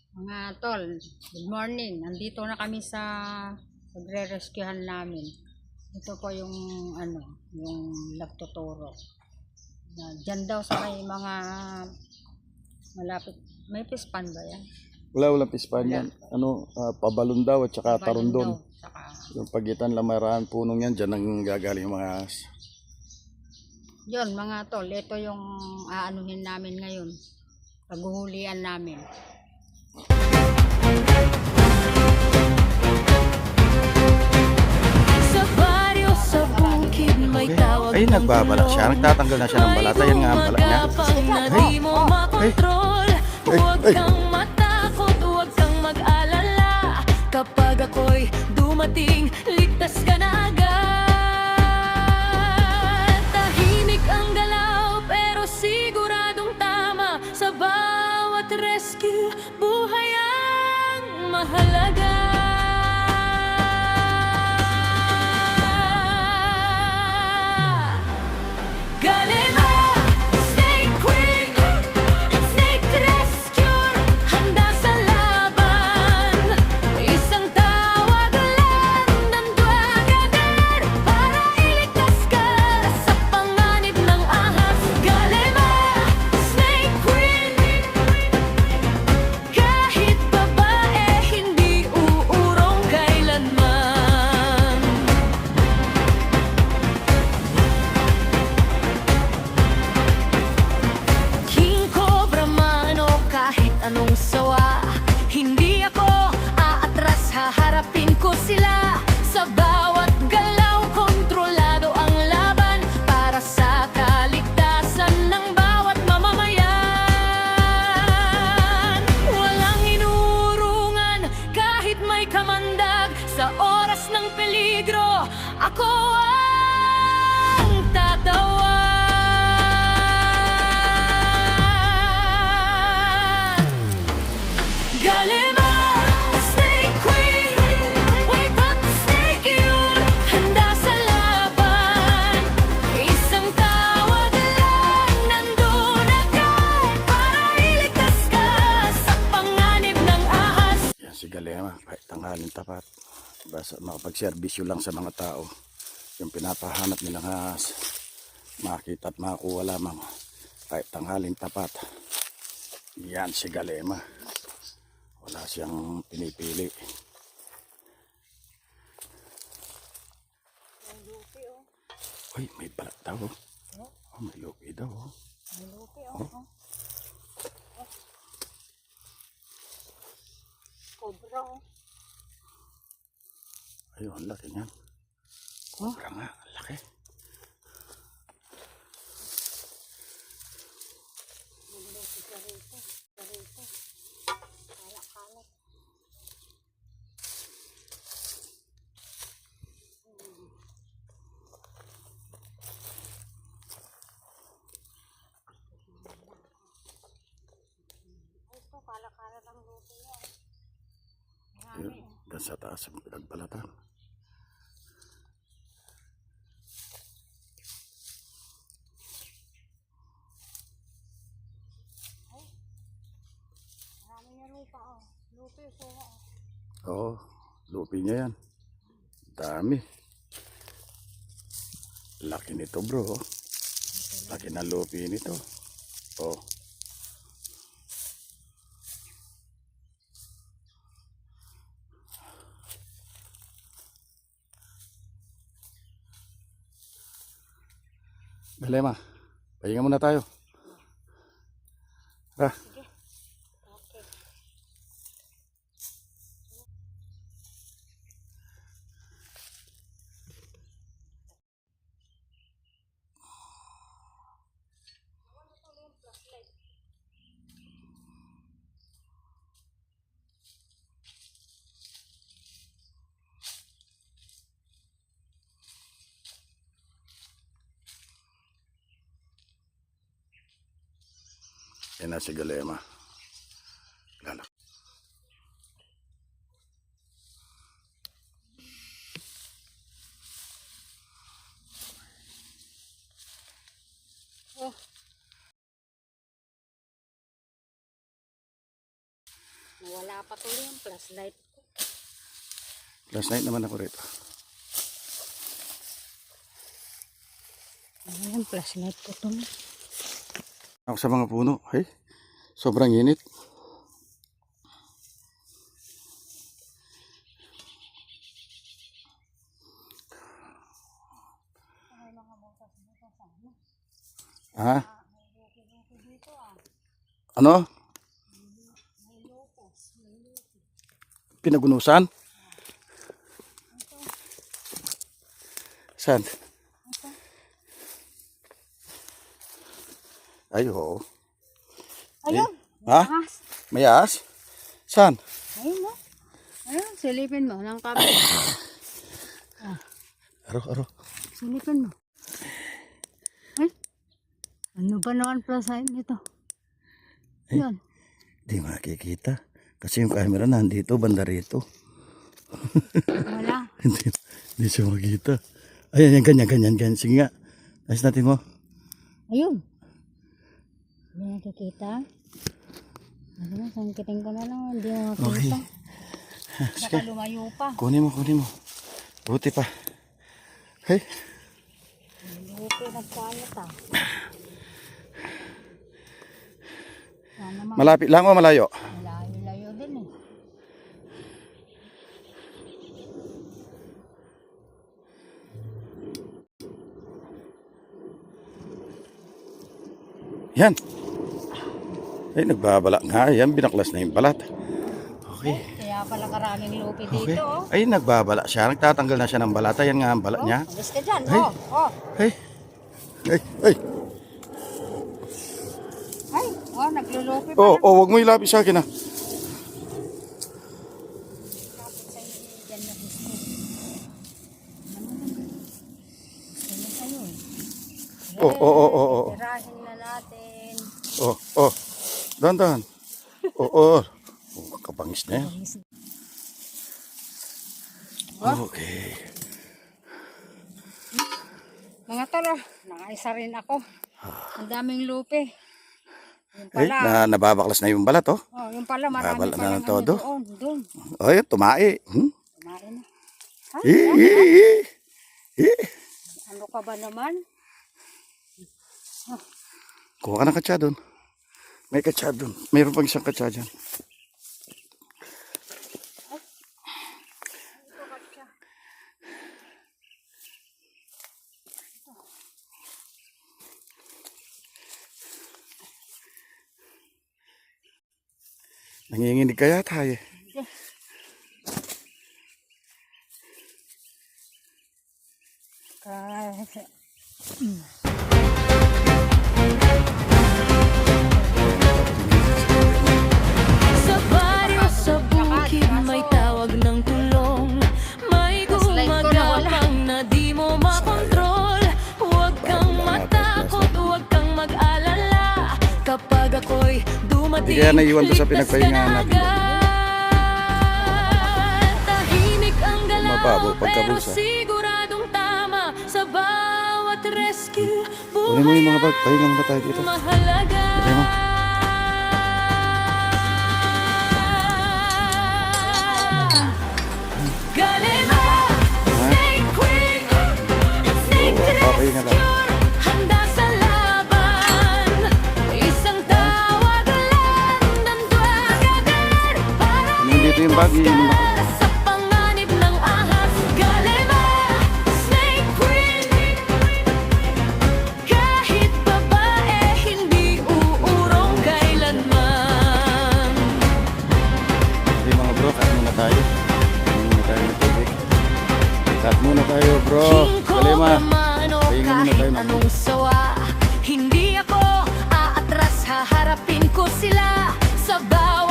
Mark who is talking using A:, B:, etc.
A: Mga tol, good morning. Nandito na kami sa pagre-rescuehan namin. Ito po yung yung nagtuturo. Diyan daw sa may mga malapit. May pispan ba yan?
B: Wala pispan yan. Pabalon daw at saka tarundon.
A: Saka,
B: Yung pagitan lamarahan punong yan, dyan ang gagaling yung mga
A: yun mga tol, ito yung aanuhin namin ngayon. Paghuhulian namin.
C: Sa baryo, sa bukid, may tawag.
B: Ay, nagbabala siya. Nagtatanggal na siya ng balata. Yan nga ang balat niya.
C: Na di mo makontrol. Huwag kang matakot, huwag kang mag-alala. Kapag ako'y dumating, ligtas ka na agad. Tahimik ang galaw, pero siguradong tama. Sa bawat rescue, buhay ang mahalaga. Anong sawa, hindi ako aatras, haharapin ko sila. Sa bawat galaw, kontrolado ang laban para sa kaligtasan ng bawat mamamayan. Walang inurungan kahit may kamandag. Sa oras ng peligro, ako ang tatawa.
B: Galema, kahit tanghalin tapat. Basta makapagserbisyo lang sa mga tao. Yung pinapahanap nilang makita at makakuha lamang. Kahit tanghalin tapat. Yan si Galema. Wala siyang pinipili. Uy, may balat daw. Oh, may lupi daw.
A: May lupi
B: oh.
A: Cobra
B: Ayun, laki niyan. Cobra nga, laki.
A: Kalak-kalak. Ito, kalak-kalak ang lupi niya.
B: Ayun, dan sa taas ang pinagbalatan.
A: Marami niya lupa oh. Lupi, suha oh.
B: Oo, lupi niya yan. Dami. Laki nito bro. Laki na lupi nito. Oh. Galema, pahinga muna tayo. Ah.
A: Sige. Okay.
B: Yan na si Galema. Lalak.
A: Nawala pa tuloy yung flashlight ko.
B: Last night naman ako rito.
A: Ayan, flashlight ko tuloy.
B: Ako sa mga puno. Ay, sobrang init. Ha? Ano? Pinagunusan? Saan? Ay, oo.
A: Ayun!
B: Ha?
A: Ahas!
B: May ahas? Saan?
A: Ayun mo. Ayun, silipin mo ng kamay.
B: Aro.
A: Silipin mo. Ay! Ano ba naman flashlight nito?
B: Eh.
A: Yun.
B: Di makikita. Kasi yung camera nandito, banda rito.
A: Wala.
B: Hindi siya makita. Ayan, ganyan. Sige nga. Ayos natin mo.
A: Ayun. Hindi nakikita. Ano, sangkitin ko na lang. Hindi na
B: Okay.
A: makikita. Baka lumayo pa.
B: Kunin mo. Buti pa. Hey.
A: Lupi, nagkalat ah. Sana
B: Malapit lang o malayo?
A: malayo-layo din eh.
B: Yan. Ay, nagbabala nga. Yan, binaklas na yung balat. Okay.
A: Kaya pala karaming lupi
B: Okay.
A: dito oh.
B: Ay, nagbabala siya. Nagtatanggal na siya ng balata. Yan nga ang balat niya.
A: Alis ka dyan.
B: Ay.
A: Oh.
B: Ay.
A: Ay, naglulupi pa
B: Oh, wag mo ilapis sa akin ah.
A: sa dyan na gusto. Ano sa'yo eh.
B: Oh.
A: Tirahin na natin.
B: Oh. Dahan. Oh. Kapangis na yan. Okay.
A: Mga tolo, nakaisa rin ako. Ang daming lupi. Yung
B: Ay,
A: pala,
B: nababaklas na yung balat oh.
A: yung pala marami
B: babala
A: pa
B: na
A: lang
B: ng todo.
A: doon.
B: Ay, tumae.
A: Kumain na. Ano ka ba naman?
B: Kuha ka ng katsa doon. May katsa doon. Mayroon pang isang katsa dyan. Nanginginig kaya tayo.
A: Kasi,
C: Sa baryo, sa bukid, may tawag ng tulong. May gumagapang na di mo makontrol. Huwag kang matakot, huwag kang mag-alala. Kapag ako'y dumating,
B: Hindi kaya naiwan to sa
C: ligtas ka
B: pinagpahingahan
C: na
B: natin.
C: agad. Tahimik ang galaw,
B: Mababo
C: pero
B: pagkabulsa.
C: siguradong tama sa bawat rescue.
B: Kunin mo yung mga bag. Pahinga muna tayo dito.
C: Mahalaga.
B: Lagay mo.
C: Galena, Snake Queen, Snake
B: Papahinga lang.
C: handa sa laban. Isang tawag lang ng dwagagan para
B: Nandito yung bag. Iinom ako.
C: sa panganib ng ahas. Galena, Snake Queen, kahit babae hindi uurong kailanman.
B: Okay mga bro, cut muna tayo. Cut muna tayo ng tubig. Cut muna tayo bro. Kalima. Pahinga muna tayo ng
C: Anong sawa, hindi ako aatras, haharapin ko sila sa bawat